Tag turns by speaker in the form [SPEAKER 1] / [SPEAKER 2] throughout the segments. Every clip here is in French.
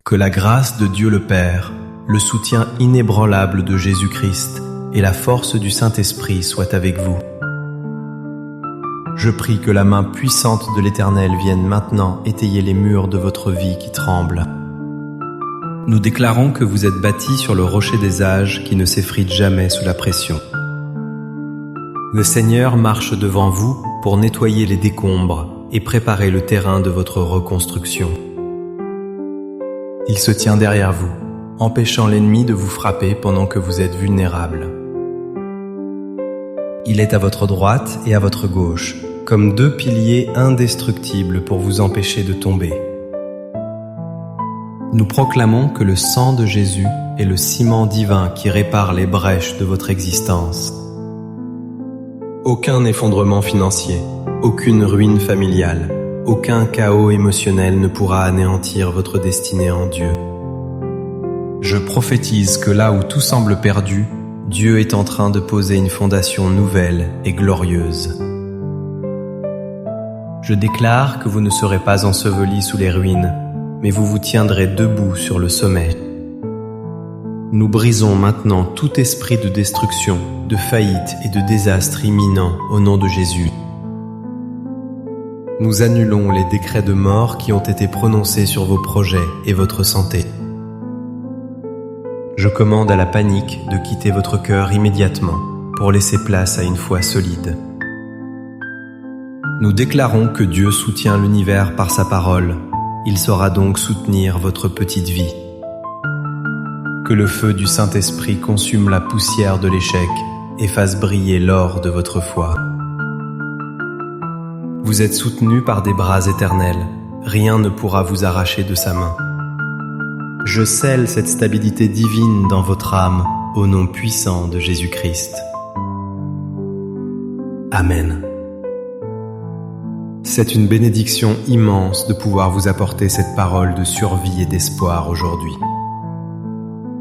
[SPEAKER 1] Que la grâce de Dieu le Père, le soutien inébranlable de Jésus-Christ et la force du Saint-Esprit soient avec vous. Je prie que la main puissante de l'Éternel vienne maintenant étayer les murs de votre vie qui tremblent. Nous déclarons que vous êtes bâtis sur le rocher des âges qui ne s'effrite jamais sous la pression. Le Seigneur marche devant vous pour nettoyer les décombres et préparer le terrain de votre reconstruction. Il se tient derrière vous, empêchant l'ennemi de vous frapper pendant que vous êtes vulnérable. Il est à votre droite et à votre gauche, comme deux piliers indestructibles pour vous empêcher de tomber. Nous proclamons que le sang de Jésus est le ciment divin qui répare les brèches de votre existence. Aucun effondrement financier, aucune ruine familiale, aucun chaos émotionnel ne pourra anéantir votre destinée en Dieu. Je prophétise que là où tout semble perdu, Dieu est en train de poser une fondation nouvelle et glorieuse. Je déclare que vous ne serez pas ensevelis sous les ruines, mais vous vous tiendrez debout sur le sommet. Nous brisons maintenant tout esprit de destruction, de faillite et de désastre imminent au nom de Jésus. Nous annulons les décrets de mort qui ont été prononcés sur vos projets et votre santé. Je commande à la panique de quitter votre cœur immédiatement pour laisser place à une foi solide. Nous déclarons que Dieu soutient l'univers par sa parole. Il saura donc soutenir votre petite vie. Que le feu du Saint-Esprit consume la poussière de l'échec et fasse briller l'or de votre foi. Vous êtes soutenu par des bras éternels. Rien ne pourra vous arracher de sa main. Je scelle cette stabilité divine dans votre âme au nom puissant de Jésus-Christ. Amen. C'est une bénédiction immense de pouvoir vous apporter cette parole de survie et d'espoir aujourd'hui.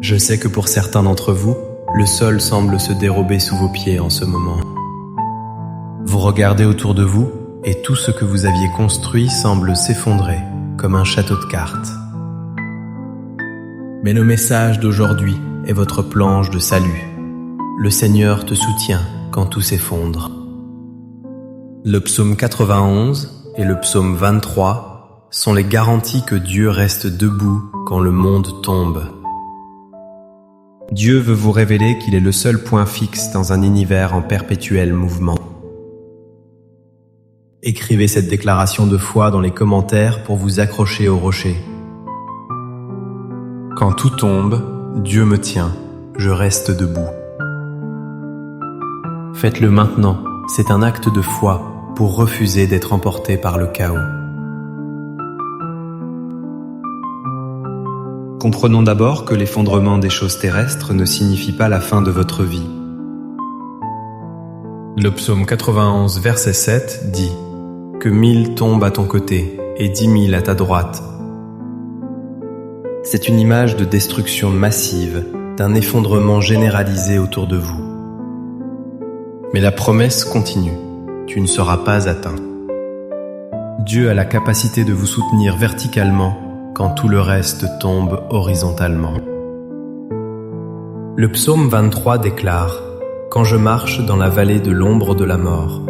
[SPEAKER 1] Je sais que pour certains d'entre vous, le sol semble se dérober sous vos pieds en ce moment. Vous regardez autour de vous et tout ce que vous aviez construit semble s'effondrer comme un château de cartes. Mais le message d'aujourd'hui est votre planche de salut. Le Seigneur te soutient quand tout s'effondre. Le psaume 91 et le psaume 23 sont les garanties que Dieu reste debout quand le monde tombe. Dieu veut vous révéler qu'il est le seul point fixe dans un univers en perpétuel mouvement. Écrivez cette déclaration de foi dans les commentaires pour vous accrocher au rocher. Quand tout tombe, Dieu me tient, je reste debout. Faites-le maintenant, c'est un acte de foi pour refuser d'être emporté par le chaos. Comprenons d'abord que l'effondrement des choses terrestres ne signifie pas la fin de votre vie. Le psaume 91, verset 7 dit « Que 1000 tombent à ton côté et 10 000 à ta droite ». C'est une image de destruction massive, d'un effondrement généralisé autour de vous. Mais la promesse continue. Tu ne seras pas atteint. Dieu a la capacité de vous soutenir verticalement quand tout le reste tombe horizontalement. Le psaume 23 déclare « Quand je marche dans la vallée de l'ombre de la mort ».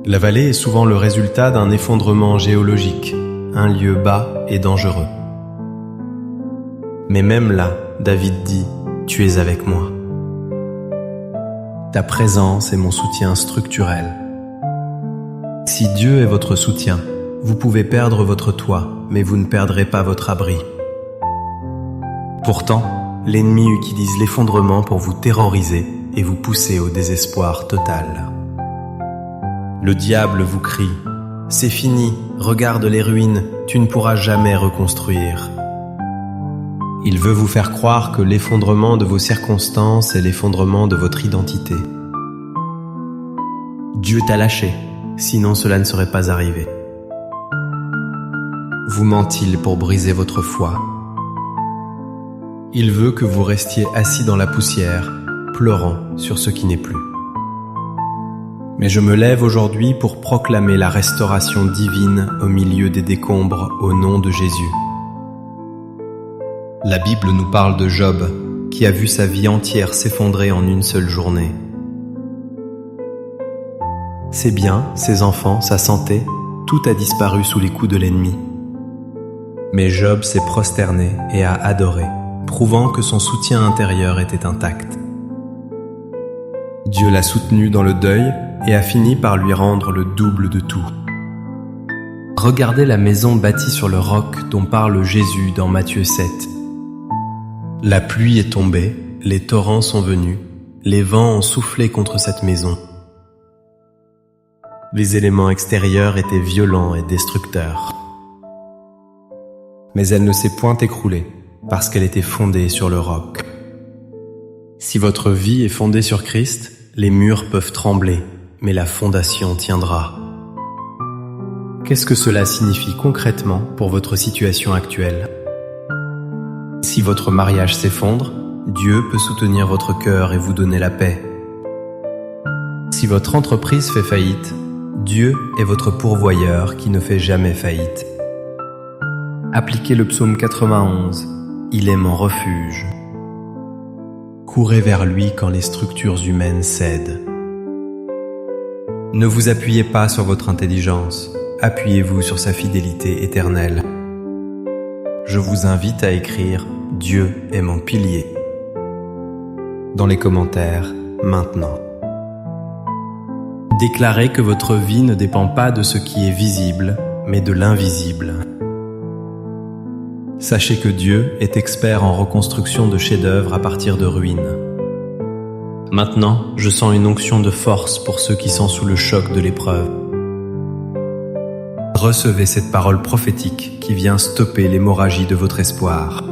[SPEAKER 1] La vallée est souvent le résultat d'un effondrement géologique, un lieu bas et dangereux. Mais même là, David dit « Tu es avec moi ». Ta présence est mon soutien structurel. Si Dieu est votre soutien, vous pouvez perdre votre toit, mais vous ne perdrez pas votre abri. Pourtant, l'ennemi utilise l'effondrement pour vous terroriser et vous pousser au désespoir total. Le diable vous crie « C'est fini, regarde les ruines, tu ne pourras jamais reconstruire ». Il veut vous faire croire que l'effondrement de vos circonstances est l'effondrement de votre identité. Dieu t'a lâché, sinon cela ne serait pas arrivé. Vous ment-il pour briser votre foi? Il veut que vous restiez assis dans la poussière, pleurant sur ce qui n'est plus. Mais je me lève aujourd'hui pour proclamer la restauration divine au milieu des décombres au nom de Jésus. La Bible nous parle de Job, qui a vu sa vie entière s'effondrer en une seule journée. Ses biens, ses enfants, sa santé, tout a disparu sous les coups de l'ennemi. Mais Job s'est prosterné et a adoré, prouvant que son soutien intérieur était intact. Dieu l'a soutenu dans le deuil et a fini par lui rendre le double de tout. Regardez la maison bâtie sur le roc dont parle Jésus dans Matthieu 7. La pluie est tombée, les torrents sont venus, les vents ont soufflé contre cette maison. Les éléments extérieurs étaient violents et destructeurs. Mais elle ne s'est point écroulée, parce qu'elle était fondée sur le roc. Si votre vie est fondée sur Christ, les murs peuvent trembler, mais la fondation tiendra. Qu'est-ce que cela signifie concrètement pour votre situation actuelle? Si votre mariage s'effondre, Dieu peut soutenir votre cœur et vous donner la paix. Si votre entreprise fait faillite, Dieu est votre pourvoyeur qui ne fait jamais faillite. Appliquez le psaume 91, il est mon refuge. Courez vers lui quand les structures humaines cèdent. Ne vous appuyez pas sur votre intelligence, appuyez-vous sur sa fidélité éternelle. Je vous invite à écrire « Dieu est mon pilier » dans les commentaires maintenant. Déclarez que votre vie ne dépend pas de ce qui est visible, mais de l'invisible. Sachez que Dieu est expert en reconstruction de chefs-d'œuvre à partir de ruines. Maintenant, je sens une onction de force pour ceux qui sont sous le choc de l'épreuve. Recevez cette parole prophétique qui vient stopper l'hémorragie de votre espoir.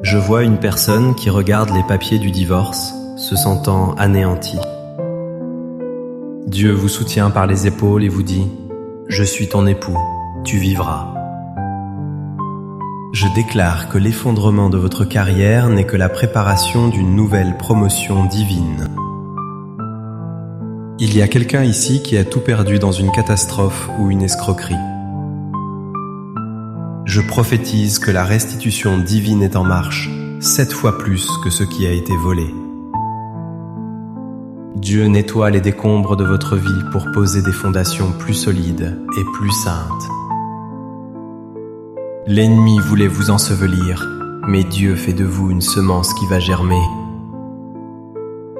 [SPEAKER 1] Je vois une personne qui regarde les papiers du divorce, se sentant anéantie. Dieu vous soutient par les épaules et vous dit « Je suis ton époux, tu vivras ». Je déclare que l'effondrement de votre carrière n'est que la préparation d'une nouvelle promotion divine. Il y a quelqu'un ici qui a tout perdu dans une catastrophe ou une escroquerie. Je prophétise que la restitution divine est en marche, 7 fois plus que ce qui a été volé. Dieu nettoie les décombres de votre vie pour poser des fondations plus solides et plus saintes. L'ennemi voulait vous ensevelir, mais Dieu fait de vous une semence qui va germer.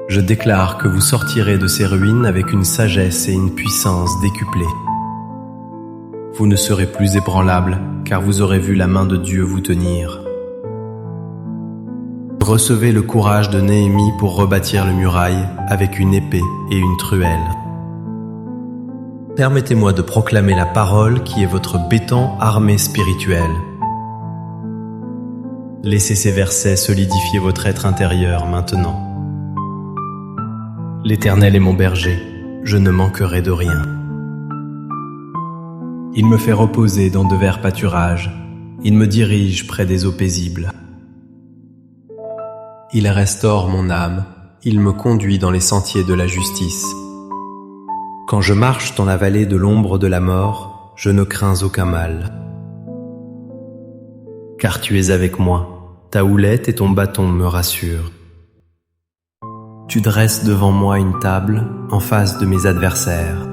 [SPEAKER 1] Je déclare que vous sortirez de ces ruines avec une sagesse et une puissance décuplées. Vous ne serez plus ébranlable, car vous aurez vu la main de Dieu vous tenir. Recevez le courage de Néhémie pour rebâtir le muraille avec une épée et une truelle. Permettez-moi de proclamer la parole qui est votre béton armé spirituel. Laissez ces versets solidifier votre être intérieur maintenant. L'Éternel est mon berger, je ne manquerai de rien. Il me fait reposer dans de verts pâturages, il me dirige près des eaux paisibles. Il restaure mon âme, il me conduit dans les sentiers de la justice. Quand je marche dans la vallée de l'ombre de la mort, je ne crains aucun mal. Car tu es avec moi, ta houlette et ton bâton me rassurent. Tu dresses devant moi une table en face de mes adversaires.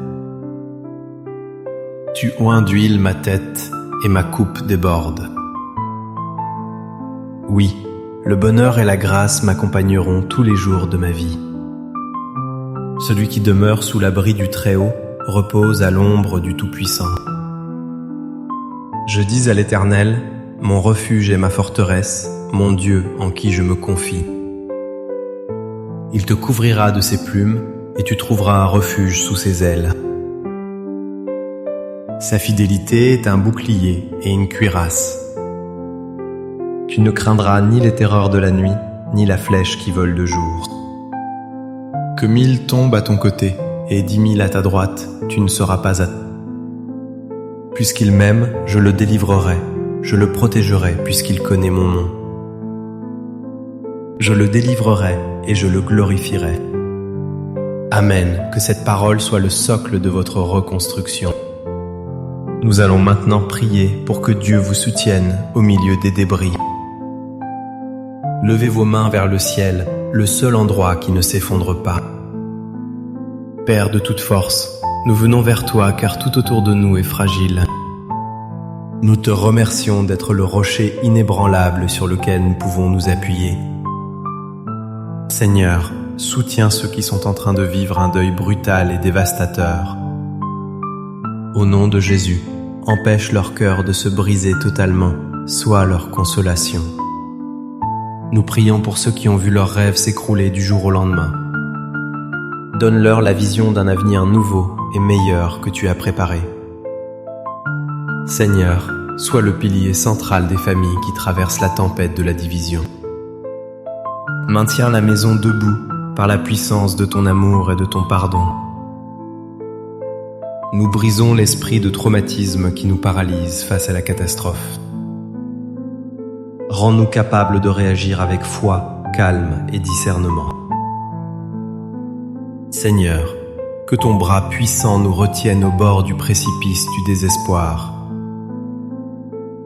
[SPEAKER 1] Tu oins d'huile ma tête et ma coupe déborde. Oui, le bonheur et la grâce m'accompagneront tous les jours de ma vie. Celui qui demeure sous l'abri du Très-Haut repose à l'ombre du Tout-Puissant. Je dis à l'Éternel, mon refuge et ma forteresse, mon Dieu en qui je me confie. Il te couvrira de ses plumes et tu trouveras un refuge sous ses ailes. Sa fidélité est un bouclier et une cuirasse. Tu ne craindras ni les terreurs de la nuit, ni la flèche qui vole de jour. Que 1000 tombent à ton côté et 10 000 à ta droite, tu ne seras pas à... Puisqu'il m'aime, je le délivrerai, je le protégerai puisqu'il connaît mon nom. Je le délivrerai et je le glorifierai. Amen, que cette parole soit le socle de votre reconstruction. Nous allons maintenant prier pour que Dieu vous soutienne au milieu des débris. Levez vos mains vers le ciel, le seul endroit qui ne s'effondre pas. Père de toute force, nous venons vers toi car tout autour de nous est fragile. Nous te remercions d'être le rocher inébranlable sur lequel nous pouvons nous appuyer. Seigneur, soutiens ceux qui sont en train de vivre un deuil brutal et dévastateur. Au nom de Jésus, empêche leur cœur de se briser totalement, sois leur consolation. Nous prions pour ceux qui ont vu leurs rêves s'écrouler du jour au lendemain. Donne-leur la vision d'un avenir nouveau et meilleur que tu as préparé. Seigneur, sois le pilier central des familles qui traversent la tempête de la division. Maintiens la maison debout par la puissance de ton amour et de ton pardon. Nous brisons l'esprit de traumatisme qui nous paralyse face à la catastrophe. Rends-nous capables de réagir avec foi, calme et discernement. Seigneur, que ton bras puissant nous retienne au bord du précipice du désespoir.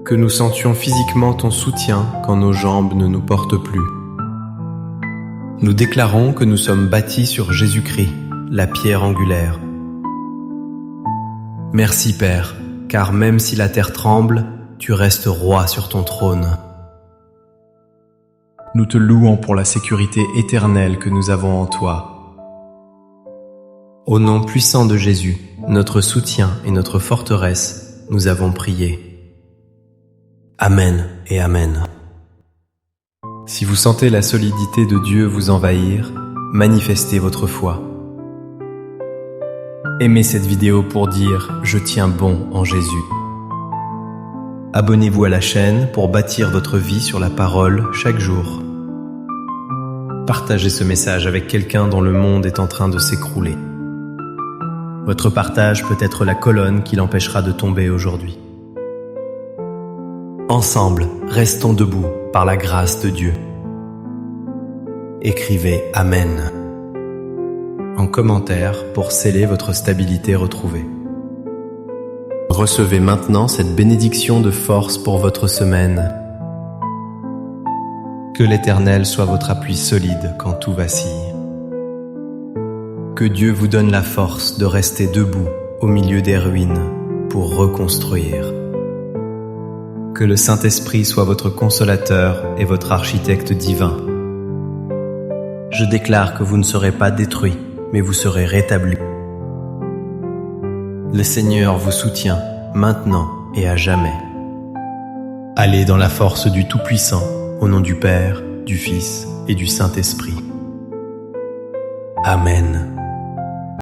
[SPEAKER 1] Que nous sentions physiquement ton soutien quand nos jambes ne nous portent plus. Nous déclarons que nous sommes bâtis sur Jésus-Christ, la pierre angulaire. Merci Père, car même si la terre tremble, tu restes roi sur ton trône. Nous te louons pour la sécurité éternelle que nous avons en toi. Au nom puissant de Jésus, notre soutien et notre forteresse, nous avons prié. Amen et Amen. Si vous sentez la solidité de Dieu vous envahir, manifestez votre foi. Aimez cette vidéo pour dire « Je tiens bon en Jésus ». Abonnez-vous à la chaîne pour bâtir votre vie sur la parole chaque jour. Partagez ce message avec quelqu'un dont le monde est en train de s'écrouler. Votre partage peut être la colonne qui l'empêchera de tomber aujourd'hui. Ensemble, restons debout par la grâce de Dieu. Écrivez Amen en commentaire pour sceller votre stabilité retrouvée. Recevez maintenant cette bénédiction de force pour votre semaine. Que l'Éternel soit votre appui solide quand tout vacille. Que Dieu vous donne la force de rester debout au milieu des ruines pour reconstruire. Que le Saint-Esprit soit votre consolateur et votre architecte divin. Je déclare que vous ne serez pas détruits, mais vous serez rétablis. Le Seigneur vous soutient, maintenant et à jamais. Allez dans la force du Tout-Puissant, au nom du Père, du Fils et du Saint-Esprit. Amen.